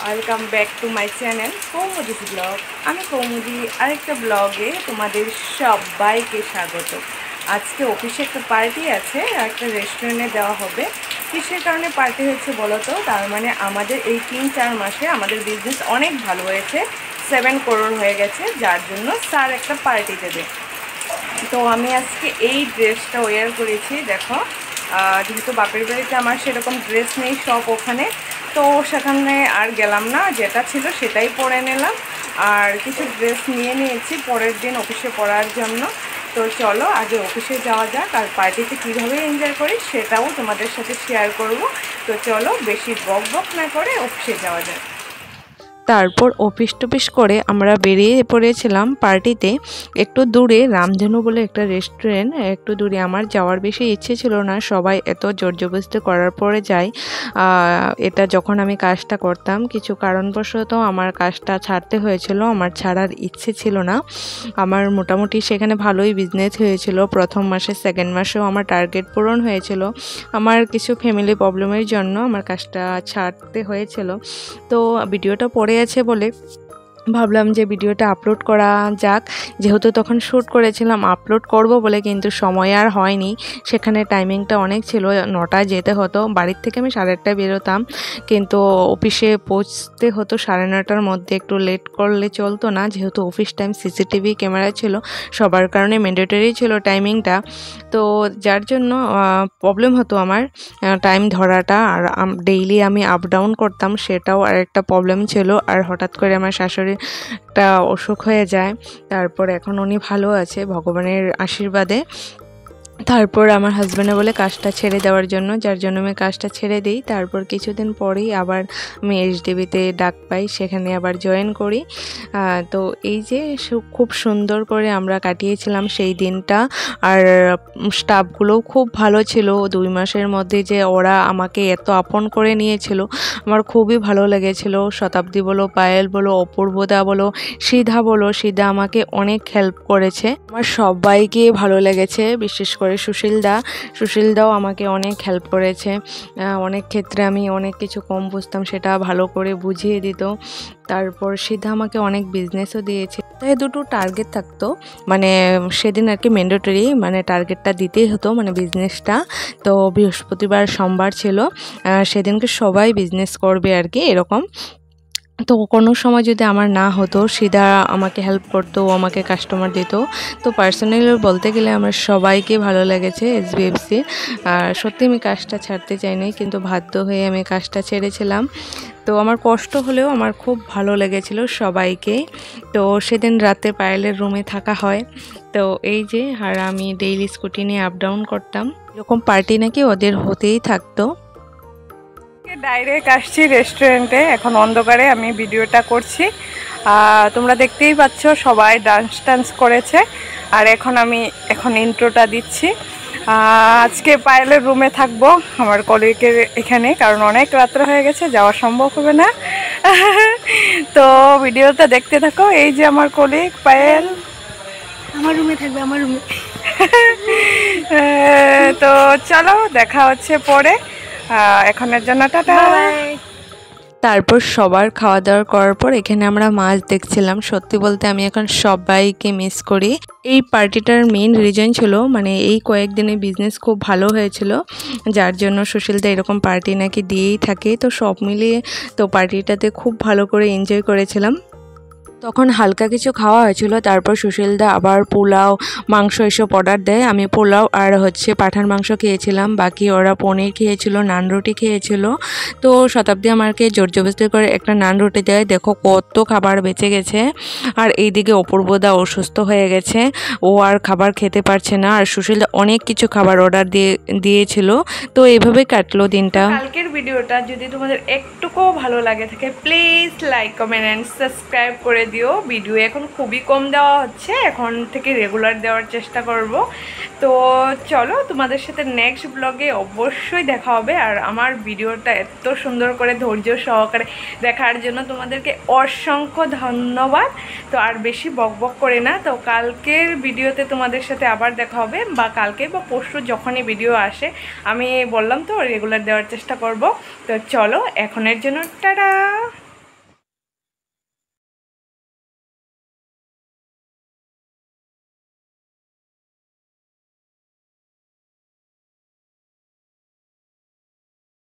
Welcome back to my channel Kaumudi blog. আমি কৌমুদি আরেকটা ব্লগে তোমাদের সবাইকে স্বাগত। আজকে অফিসে একটা পার্টি আছে, একটা রেস্টুরেন্টে দেওয়া হবে। কিসের কারণে পার্টি হয়েছে বলো তো? তার মানে আমাদের এই 3-4 মাসে আমাদের বিজনেস অনেক ভালো হয়েছে, 7 করোড় হয়ে গেছে, যার জন্য স্যার একটা পার্টি দেবে। তো আমি আজকে এই ড্রেসটা ওয়্যার করেছি। দেখো, যেহেতু বাপের বাড়িতে আমার সেরকম ড্রেস নেই, সব ওখানে, তো সেখানে আর গেলাম না, যেটা ছিল সেটাই পরে নিলাম। আর কিছু ড্রেস নিয়ে নিয়েছি পরের দিন অফিসে পরার জন্য। তো চলো আগে অফিসে যাওয়া যাক, আর পার্টিতে কীভাবে এনজয় করি সেটাও তোমাদের সাথে শেয়ার করব। তো চলো বেশি বক বক না করে অফিসে যাওয়া যাক। তারপর অফিস টফিস করে আমরা বেরিয়ে পড়েছিলাম পার্টিতে। একটু দূরে রামধেনু বলে একটা রেস্টুরেন্ট, একটু দূরে। আমার যাওয়ার বেশি ইচ্ছে ছিল না, সবাই এত জোরজবরদস্তি করার পরে যাই। এটা যখন আমি কাজটা করতাম, কিছু কারণবশত আমার কাজটা ছাড়তে হয়েছিল, আমার ছাড়ার ইচ্ছে ছিল না। আমার মোটামুটি সেখানে ভালোই বিজনেস হয়েছিল। প্রথম মাসে, সেকেন্ড মাসেও আমার টার্গেট পূরণ হয়েছিল। আমার কিছু ফ্যামিলি প্রবলেমের জন্য আমার কাজটা ছাড়তে হয়েছিল। তো ভিডিওটা পড়ে আছে বলে ভাবলাম যে ভিডিওটা আপলোড করা যাক। যেহেতু তখন শ্যুট করেছিলাম, আপলোড করব বলে, কিন্তু সময় আর হয়নি। সেখানে টাইমিংটা অনেক ছিল, 9টায় যেতে হতো। বাড়ির থেকে আমি 8:30টায় বেরোতাম, কিন্তু অফিসে পৌঁছতে হতো 9:30টার মধ্যে। একটু লেট করলে চলতো না, যেহেতু অফিস টাইম সিসিটিভি ক্যামেরা ছিল, সবার কারণে ম্যান্ডেটরি ছিল টাইমিংটা। তো যার জন্য প্রবলেম হতো আমার টাইম ধরাটা। আর ডেইলি আমি আপ ডাউন করতাম, সেটাও আর একটা প্রবলেম ছিল। আর হঠাৎ করে আমার শাশুড়ি একটা অসুখ হয়ে যায়। তারপর এখন উনি ভালো আছে ভগবানের আশীর্বাদে। তারপর আমার হাজব্যান্ডে বলে কাজটা ছেড়ে দেওয়ার জন্য, যার জন্য আমি কাজটা ছেড়ে দিই। তারপর কিছুদিন পরেই আবার আমি এইচডিবিতে ডাক পাই, সেখানে আবার জয়েন করি। তো এই যে খুব সুন্দর করে আমরা কাটিয়েছিলাম সেই দিনটা। আর স্টাফগুলোও খুব ভালো ছিল। 2 মাসের মধ্যে যে ওরা আমাকে এত আপন করে নিয়েছিল, আমার খুবই ভালো লেগেছিল। শতাব্দী বলো, পায়েল বলো, অপূর্বদা বলো, সিধা বলো, সিধা আমাকে অনেক হেল্প করেছে। আমার সবাইকে ভালো লেগেছে, বিশেষ করে সুশীলদাও আমাকে অনেক হেল্প করেছে। অনেক ক্ষেত্রে আমি অনেক কিছু কম বুঝতাম, সেটা ভালো করে বুঝিয়ে দিত। তারপর সিধা আমাকে অনেক বিজনেসও দিয়েছে। তাই দুটো টার্গেট থাকতো, মানে সেদিন আর কি ম্যান্ডেটরি, মানে টার্গেটটা দিতেই হতো, মানে বিজনেসটা। তো বৃহস্পতিবার সোমবার ছিল, সেদিনকে সবাই বিজনেস করবে আর কি, এরকম। তো কোনো সময় যদি আমার না হতো, সিধা আমাকে হেল্প করতো, ও আমাকে কাস্টমার দিত। তো পার্সোনালি বলতে গেলে আমার সবাইকে ভালো লেগেছে এসবিএফসির। আর সত্যি আমি কাজটা ছাড়তে চাইনি, কিন্তু বাধ্য হয়ে আমি কাজটা ছেড়েছিলাম। তো আমার কষ্ট হলেও আমার খুব ভালো লেগেছিল সবাইকে। তো সেদিন রাতে পায়েলের রুমে থাকা হয়। তো এই যে, আর আমি ডেইলি স্কুটি নিয়ে আপ ডাউন করতাম। এরকম পার্টি নাকি ওদের হতেই থাকতো। ডাইরেক্ট আসছি রেস্টুরেন্টে, এখন অন্ধকারে আমি ভিডিওটা করছি। তোমরা দেখতেই পাচ্ছ সবাই ডান্স করেছে। আর আমি এখন ইন্ট্রোটা দিচ্ছি। আজকে পায়েলের রুমে থাকবো আমার কলিগের এখানে, কারণ অনেক রাত্র হয়ে গেছে, যাওয়া সম্ভব হবে না। তো ভিডিওটা দেখতে থাকো। এই যে আমার কলিগ পায়েল আমার রুমে থাকবে, আমার রুমে। তো চলো দেখা হচ্ছে পরে, এখনের জন্য টাটা। তারপর সবার খাওয়া দাওয়া করার পর এখানে আমরা মাছ দেখছিলাম। সত্যি বলতে আমি এখন সবাইকে মিস করি। এই পার্টিটার মেইন রিজন ছিল, মানে এই কয়েকদিনে বিজনেস খুব ভালো হয়েছিল, যার জন্য সুশীলদা এরকম পার্টি নাকি দিয়েই থাকে। তো সব মিলিয়ে তো পার্টিটাতে খুব ভালো করে এনজয় করেছিলাম। তখন হালকা কিছু খাওয়া হয়েছিল। তারপর সুশীলদা আবার পোলাও, মাংস এসব অর্ডার দেয়। আমি পোলাও আর পাঠার মাংস খেয়েছিলাম, বাকি ওরা পনির খেয়েছিল, নান রুটি খেয়েছিল। তো শতাব্দী আমাকে জোরজবরদস্তি করে একটা নান রুটি দেয়। দেখো কত খাবার বেঁচে গেছে। আর এইদিকে অপূর্বদা অসুস্থ হয়ে গেছে, ও আর খাবার খেতে পারছে না। আর সুশীলদা অনেক কিছু খাবার অর্ডার দিয়েছিল। তো এইভাবেই কাটলো দিনটা। কালকের ভিডিওটা যদি তোমাদের একটুকুও ভালো লাগে থাকে, please like, comment and subscribe করে দিও। ভিডিও এখন খুবই কম দেওয়া হচ্ছে, এখন থেকে রেগুলার দেওয়ার চেষ্টা করব। তো চলো তোমাদের সাথে নেক্সট ব্লগে অবশ্যই দেখা হবে। আর আমার ভিডিওটা এত সুন্দর করে ধৈর্য সহকারে দেখার জন্য তোমাদেরকে অসংখ্য ধন্যবাদ। তো আর বেশি বকবক করে না, তো কালকের ভিডিওতে তোমাদের সাথে আবার দেখা হবে, বা কালকে বা পরশু যখনই ভিডিও আসে, আমি বললাম তো রেগুলার দেওয়ার চেষ্টা করব। তো চলো এখনের জন্য টাটা।